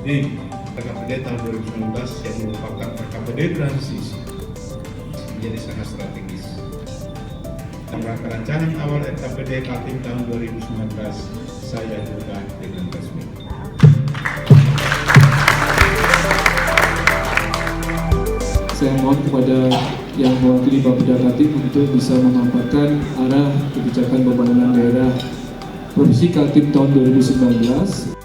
RKPD tahun 2019 yang merupakan RKPD transisi menjadi sangat strategis. Dalam rancangan awal RKPD Kaltim tahun 2019 saya buka dengan resmi. Saya mohon kepada yang mewakili Bapeda Kaltim untuk bisa memaparkan arah kebijakan pembangunan daerah Provinsi Kaltim tahun 2019.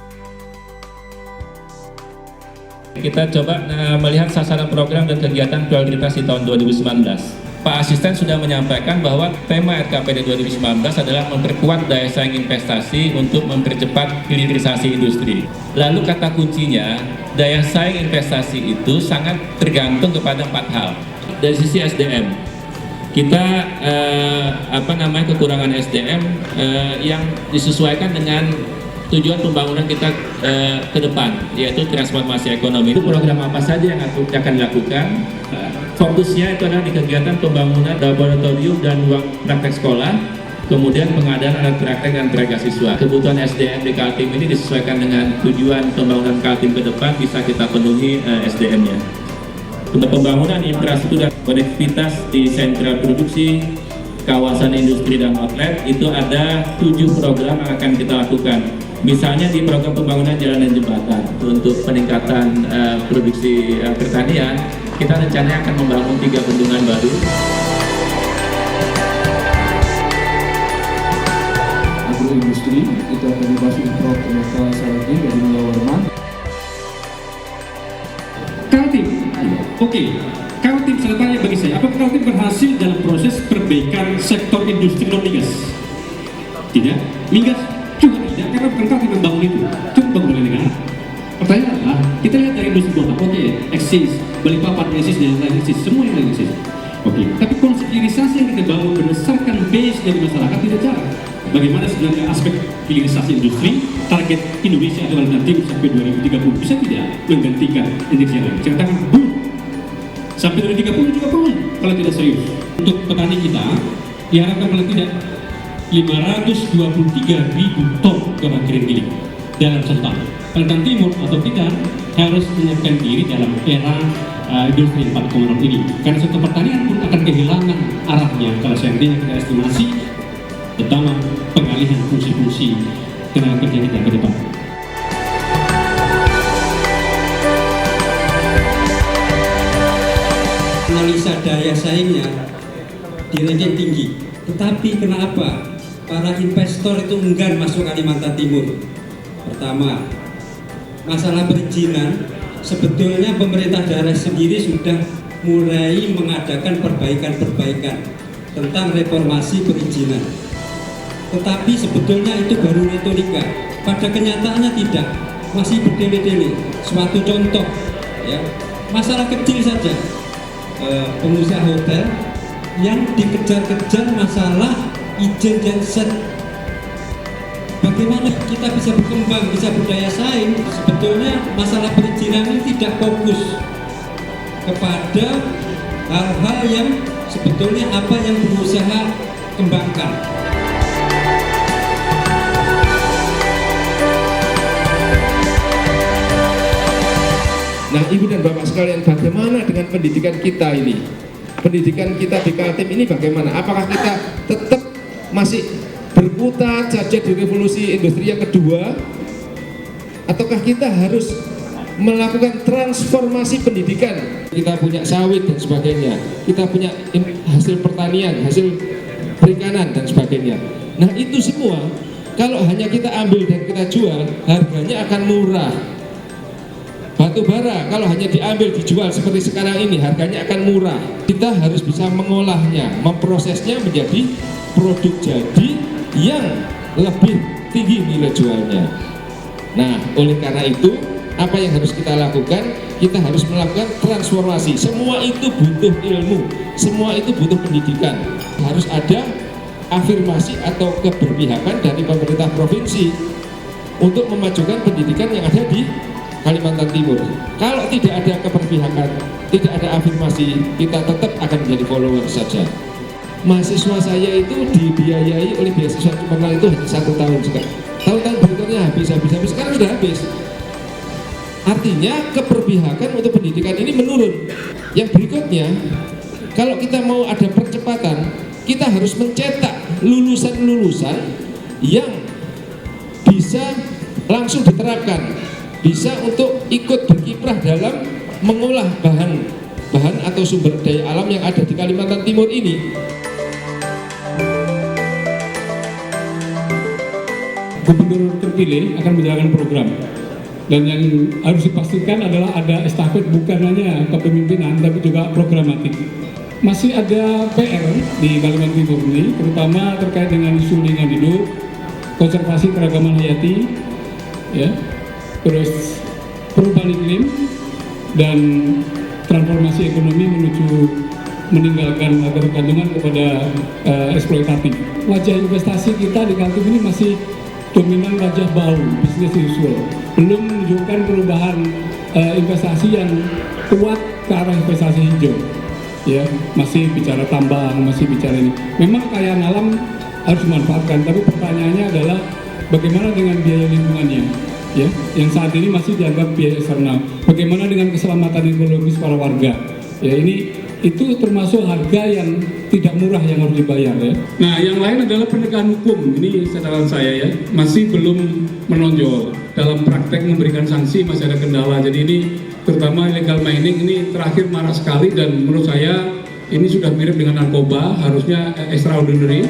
Kita coba melihat sasaran program dan kegiatan prioritas di tahun 2019. Pak Asisten sudah menyampaikan bahwa tema RKPD 2019 adalah memperkuat daya saing investasi untuk mempercepat hilirisasi industri. Lalu kata kuncinya, daya saing investasi itu sangat tergantung kepada 4 hal. Dari sisi SDM, kita kekurangan SDM yang disesuaikan dengan tujuan pembangunan kita ke depan, yaitu transformasi ekonomi. Itu program apa saja yang akan dilakukan? Fokusnya itu adalah di kegiatan pembangunan laboratorium dan ruang praktek sekolah, kemudian pengadaan alat praktek dan tenaga siswa. Kebutuhan SDM di Kaltim ini disesuaikan dengan tujuan pembangunan Kaltim ke depan, bisa kita penuhi SDM-nya. Untuk pembangunan infrastruktur dan konektivitas di sentra produksi, kawasan industri dan outlet, itu ada 7 program yang akan kita lakukan. Misalnya di program pembangunan jalan dan jembatan untuk peningkatan produksi pertanian, kita rencananya akan membangun 3 bendungan baru. Agroindustri itu akan dibahas oleh Prof. Dr. Saragi dari Warman. Kaltim, oke. Kaltim, saya tanya bagi saya, apakah Kaltim berhasil dalam proses perbaikan sektor industri non-migas? Tidak, migas juga tidak, karena bukan Kaltim membangun itu, cuma bangun oleh negara. Pertanyaan adalah, kita lihat dari industri kota, oke, eksis, Balikpapan eksis, dan lain eksis, semua yang lain eksis. Oke, tapi konsep hilirisasi yang kita bangun berdasarkan base dari masyarakat tidak jalan. Bagaimana sebenarnya aspek hilirisasi industri, target Indonesia adalah nanti sampai 2030 bisa tidak menggantikan industri yang lain? Saya katakan, belum. Sampai 2030 juga belum, kalau tidak serius. Untuk petani kita, diharapkan paling tidak 523.000 ton gabah kering giling dalam setahun. Kalimantan Timur atau kita harus menyiapkan diri dalam era industri 4.0 ini. Karena sektor pertanian pun akan kehilangan arahnya kalau seandainya kita estimasi, terutama pengalihan fungsi-fungsi tenaga kerja kita ke depan. Analisa daya saingnya di ranking tinggi, tetapi kenapa para investor itu enggan masuk Kalimantan Timur? Pertama, masalah perizinan. Sebetulnya pemerintah daerah sendiri sudah mulai mengadakan perbaikan-perbaikan tentang reformasi perizinan, tetapi sebetulnya itu baru retorika, pada kenyataannya tidak, masih berdele-dele. Suatu contoh ya, masalah kecil saja, pengusaha hotel yang dikejar-kejar masalah izin genset. Bagaimana kita bisa berkembang, bisa berdaya saing? Sebetulnya masalah perizinan ini tidak fokus kepada hal-hal yang sebetulnya apa yang berusaha kembangkan. Nah, Ibu dan Bapak sekalian, bagaimana dengan pendidikan kita ini? Pendidikan kita di Kaltim ini bagaimana? Apakah kita tetap masih berputar saja di revolusi industri yang kedua? Ataukah kita harus melakukan transformasi pendidikan? Kita punya sawit dan sebagainya, kita punya hasil pertanian, hasil perikanan dan sebagainya. Nah, itu semua kalau hanya kita ambil dan kita jual, harganya akan murah. Batu bara kalau hanya diambil dijual seperti sekarang ini, harganya akan murah. Kita harus bisa mengolahnya, memprosesnya menjadi produk jadi yang lebih tinggi nilai jualnya. Nah, oleh karena itu, apa yang harus kita lakukan? Kita harus melakukan transformasi. Semua itu butuh ilmu, semua itu butuh pendidikan. Harus ada afirmasi atau keberpihakan dari pemerintah provinsi untuk memajukan pendidikan yang ada di Kalimantan Timur. Kalau tidak ada keberpihakan, tidak ada afirmasi, kita tetap akan menjadi follower saja. Mahasiswa saya itu dibiayai oleh beasiswa Kemenang itu hanya 1 tahun sekarang. Tahun-tahun berikutnya habis. Sekarang sudah habis. Artinya keberpihakan untuk pendidikan ini menurun. Yang berikutnya, kalau kita mau ada percepatan, kita harus mencetak lulusan-lulusan yang bisa langsung diterapkan, bisa untuk ikut berkiprah dalam mengolah bahan atau sumber daya alam yang ada di Kalimantan Timur ini. Gubernur terpilih akan menjalankan program, dan yang harus dipastikan adalah ada estafet, bukan hanya kepemimpinan tapi juga programatik. Masih ada PR di Kalimantan Timur ini, terutama terkait dengan isu lingkungan hidup, konservasi keragaman hayati, ya, terus perubahan iklim dan transformasi ekonomi menuju meninggalkan ketergantungan kepada eksploitatif. Wajah investasi kita di Kaltim ini masih dominan wajah bau, bisnis usual, belum menunjukkan perubahan investasi yang kuat ke arah investasi hijau. Ya, masih bicara tambang, masih bicara ini. Memang kekayaan alam harus dimanfaatkan, tapi pertanyaannya adalah bagaimana dengan biaya lingkungannya, ya, yang saat ini masih dianggap biaya eksternal. Bagaimana dengan keselamatan ekologis para warga? Ya, itu termasuk harga yang tidak murah yang harus dibayar, ya. Nah, yang lain adalah penegakan hukum. Ini catatan saya, ya, masih belum menonjol dalam praktek memberikan sanksi, masih ada kendala. Jadi ini terutama illegal mining ini terakhir marak sekali, dan menurut saya ini sudah mirip dengan narkoba, harusnya extraordinary.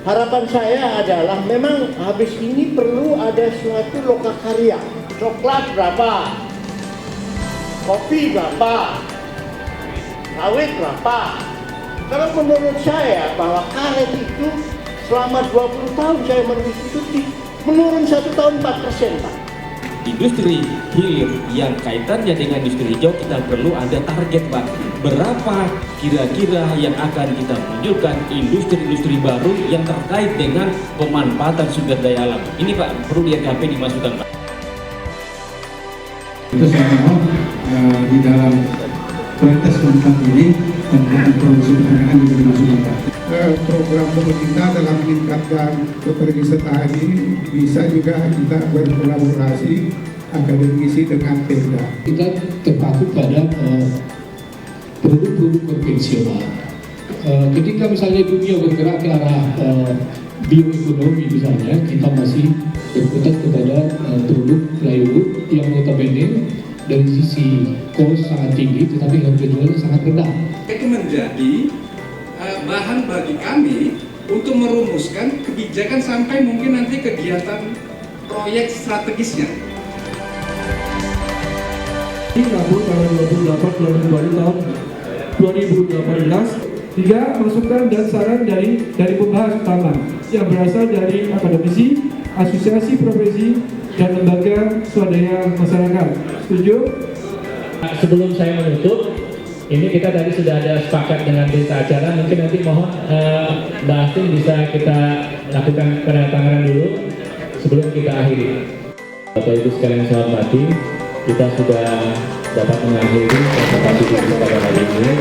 Harapan saya adalah memang habis ini perlu ada suatu lokakarya. Coklat berapa? Kopi berapa? Sawit berapa? Karena menurut saya bahwa karet itu selama 20 tahun saya mengikuti menurun 1 tahun 4%, Pak. Industri hilir yang kaitannya dengan industri hijau, kita perlu ada target, Pak. Berapa kira-kira yang akan kita munculkan industri-industri baru yang terkait dengan pemanfaatan sumber daya alam. Ini, Pak, perlu di RKP dimasukkan, Pak. Itu saya mau di dalam prioritas keempat ini tentang produksi peternakan juga dimasukkan, Pak. Program pemerintah dalam meningkatkan keterwisata ini bisa juga kita berkolaborasi akademisi dengan Pemda. Kita terpaku pada produk-produk konvensional. Ketika misalnya dunia bergerak ke arah bioekonomi misalnya, kita masih berkutat kepada produk plywood yang notabene dari sisi cost sangat tinggi, tetapi harga jualnya sangat rendah. Itu menjadi bahan bagi kami untuk merumuskan kebijakan sampai mungkin nanti kegiatan proyek strategisnya. Di Rabu tanggal 28 Februari tahun 2018, 3 masukan dan saran dari pembahas utama yang berasal dari akademisi, asosiasi profesi, dan lembaga swadaya masyarakat. Setuju? Sebelum saya menutup, ini kita tadi sudah ada sepakat dengan berita acara. Mungkin nanti mohon Mbak Astin bisa kita lakukan penandatanganan dulu sebelum kita akhiri. Bapak Ibu sekalian saya hormati, kita sudah dapat mengakhiri presentasi kita pada hari ini.